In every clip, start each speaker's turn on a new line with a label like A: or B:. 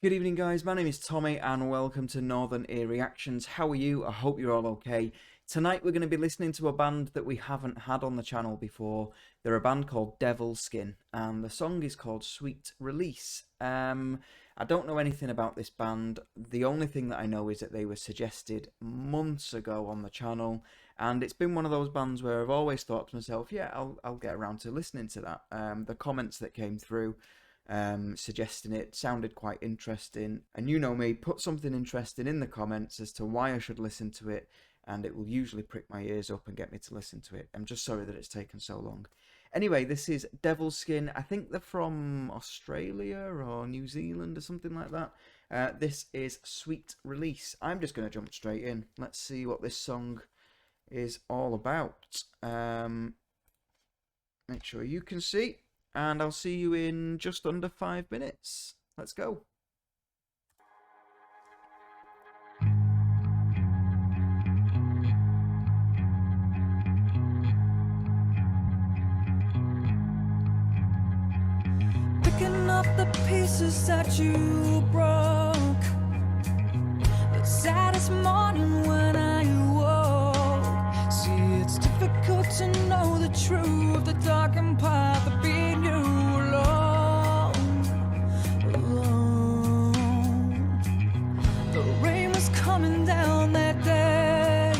A: Good evening, guys. My name is Tommy, and welcome to Northern Ear Reactions. How are you? I hope you're all okay. Tonight, we're going to be listening to a band that we haven't had on the channel before. They're a band called Devilskin, and the song is called Sweet Release. I don't know anything about this band. The only thing that I know is that they were suggested months ago on the channel, and it's been one of those bands where I've always thought to myself, yeah, I'll get around to listening to that. The comments that came through suggesting it sounded quite interesting, and you know me, put something interesting in the comments as to why I should listen to it, and it will usually prick my ears up and get me to listen to it. I'm just sorry that it's taken so long. Anyway, this is Devilskin. I think they're from Australia or New Zealand or something like that. This is Sweet Release. I'm just going to jump straight in. Let's see what this song is all about. Make sure you can see, and I'll see you in just under 5 minutes. Let's go.
B: Picking up the pieces that you broke, the saddest morning when I awoke. See, it's difficult to know the truth, the darkened path of being you alone. The rain was coming down that day,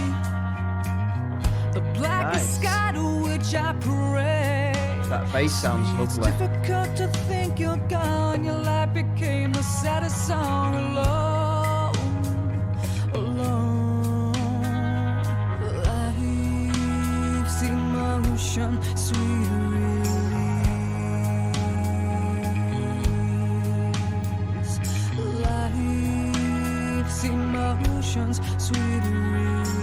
B: the blackest sky to which I pray.
A: That bass sounds lovely.
B: It's difficult to think you're gone. Your life became the saddest song alone. Life's emotion, sweet release. Life's emotions, sweet release.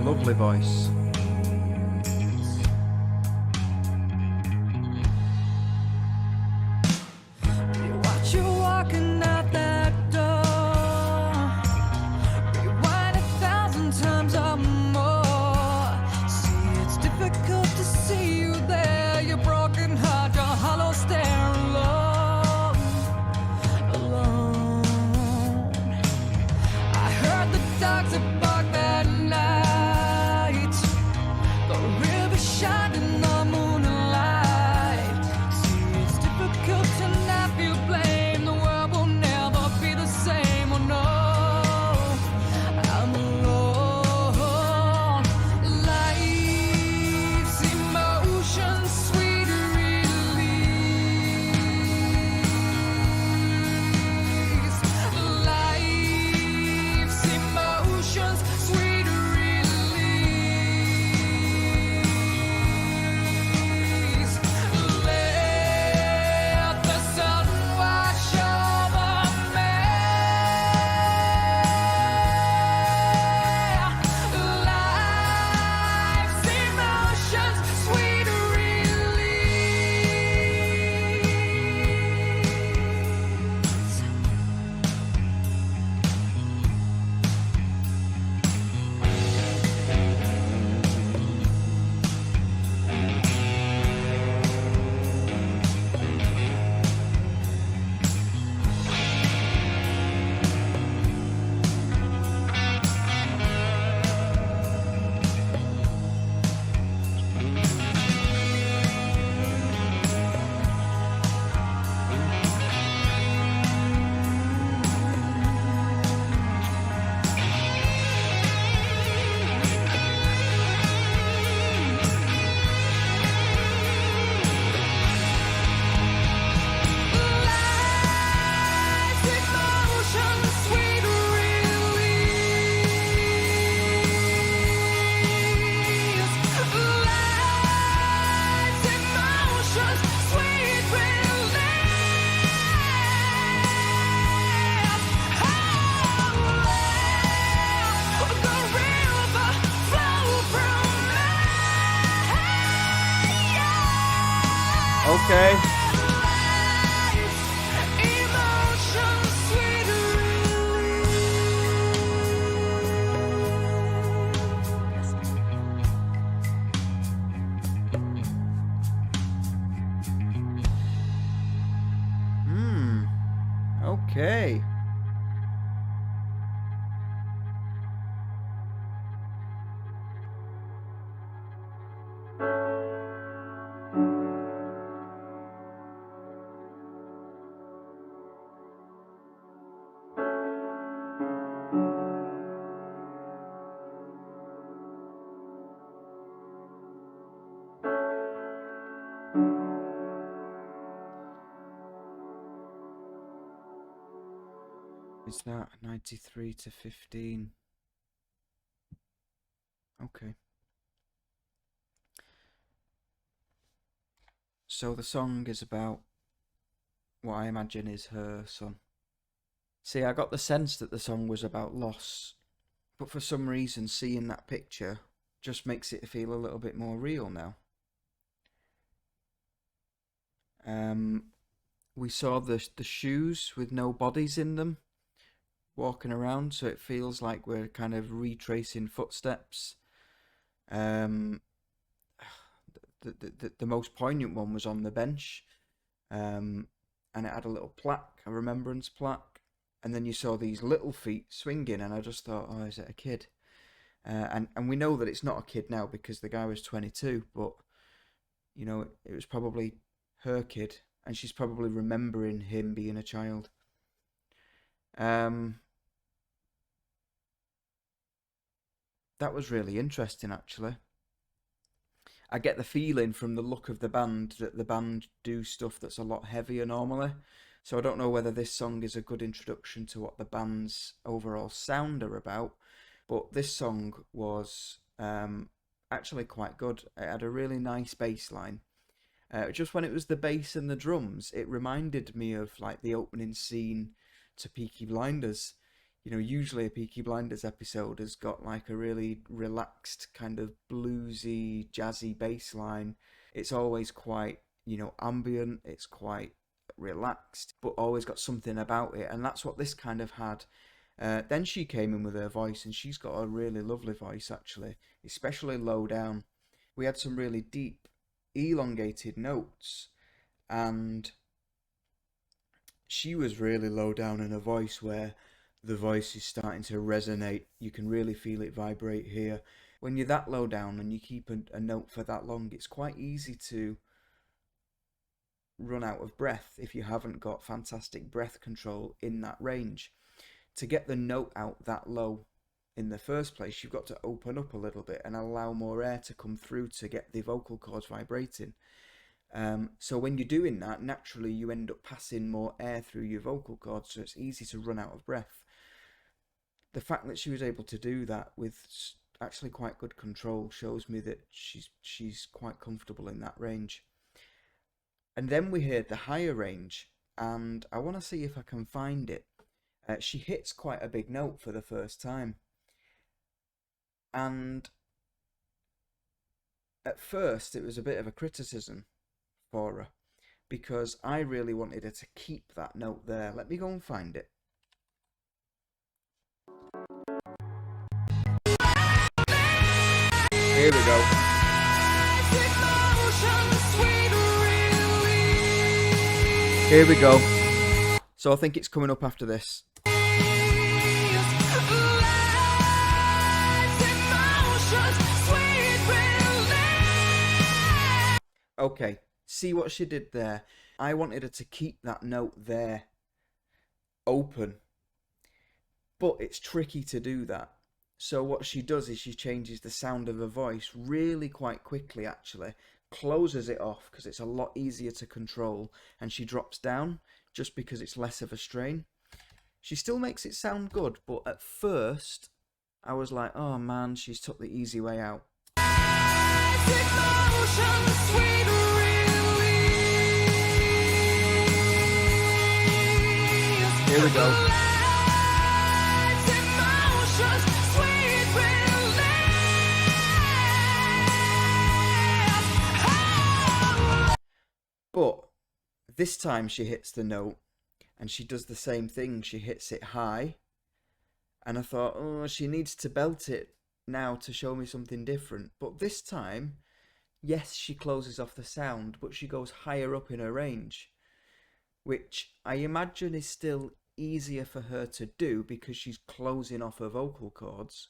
A: Lovely voice. Okay. Okay. Is that 93 to 15? Okay. So the song is about what I imagine is her son. See, I got the sense that the song was about loss, but for some reason seeing that picture just makes it feel a little bit more real now. We saw the shoes with no bodies in them walking around, so it feels like we're kind of retracing footsteps. Um, the most poignant one was on the bench, and it had a little plaque, a remembrance plaque, and then you saw these little feet swinging, and I just thought, oh, is it a kid? And we know that it's not a kid now because the guy was 22, but you know it was probably her kid, and she's probably remembering him being a child. Um, that was really interesting, actually. I get the feeling from the look of the band that the band do stuff that's a lot heavier normally. So I don't know whether this song is a good introduction to what the band's overall sound are about, but this song was actually quite good. It had a really nice bass line. Just when it was the bass and the drums, it reminded me of like the opening scene to Peaky Blinders. You know, usually a Peaky Blinders episode has got like a really relaxed kind of bluesy, jazzy bass line. It's always quite, you know, ambient, it's quite relaxed, but always got something about it, and that's what this kind of had. Then she came in with her voice, and she's got a really lovely voice actually, especially low down. We had some really deep, elongated notes, and she was really low down in her voice where the voice is starting to resonate. You can really feel it vibrate here. When you're that low down and you keep a note for that long, it's quite easy to run out of breath if you haven't got fantastic breath control in that range. To get the note out that low in the first place, you've got to open up a little bit and allow more air to come through to get the vocal cords vibrating. So when you're doing that, naturally you end up passing more air through your vocal cords, so it's easy to run out of breath. The fact that she was able to do that with actually quite good control shows me that she's quite comfortable in that range. And then we heard the higher range, and I want to see if I can find it. She hits quite a big note for the first time, and at first it was a bit of a criticism for her because I really wanted her to keep that note there. Let me go and find it. Here we go. Here we go. So I think it's coming up after this. Okay, see what she did there. I wanted her to keep that note there open, but it's tricky to do that. So what she does is she changes the sound of her voice really quite quickly actually, closes it off because it's a lot easier to control, and she drops down just because it's less of a strain. She still makes it sound good, but at first I was like, oh man, she's took the easy way out. Here we go. But this time she hits the note and she does the same thing. She hits it high. And I thought, oh, she needs to belt it now to show me something different. But this time, yes, she closes off the sound, but she goes higher up in her range, which I imagine is still easier for her to do because she's closing off her vocal cords,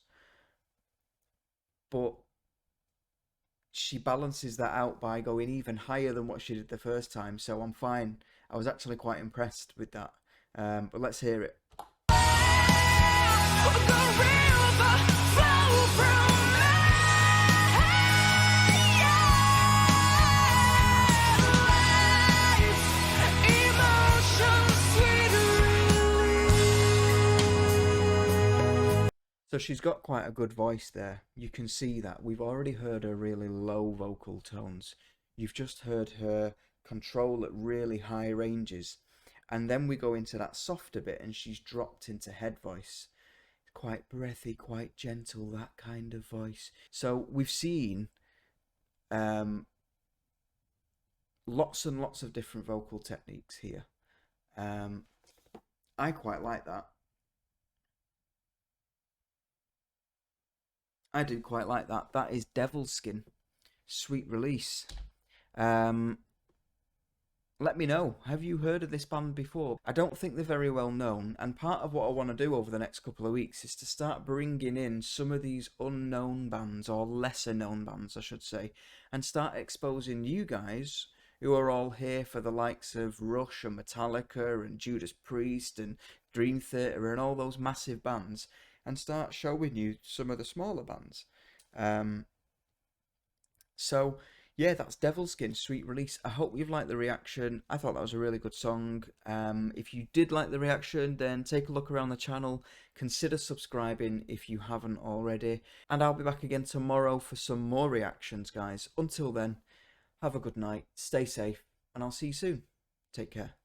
A: but she balances that out by going even higher than what she did the first time. So I'm fine. I was actually quite impressed with that. But let's hear it. So she's got quite a good voice there. You can see that. We've already heard her really low vocal tones. You've just heard her control at really high ranges. And then we go into that softer bit and she's dropped into head voice. Quite breathy, quite gentle, that kind of voice. So we've seen lots and lots of different vocal techniques here. I quite like that. I do quite like that. That is Devilskin, Sweet Release. Let me know, have you heard of this band before? I don't think they're very well known, and part of what I want to do over the next couple of weeks is to start bringing in some of these unknown bands, or lesser known bands I should say, and start exposing you guys who are all here for the likes of Rush and Metallica and Judas Priest and Dream Theater and all those massive bands, and start showing you some of the smaller bands. So yeah, that's Devilskin, Sweet Release. I hope you've liked the reaction. I thought that was a really good song. If you did like the reaction, then take a look around the channel. Consider subscribing if you haven't already. And I'll be back again tomorrow for some more reactions, guys. Until then, have a good night, stay safe, and I'll see you soon. Take care.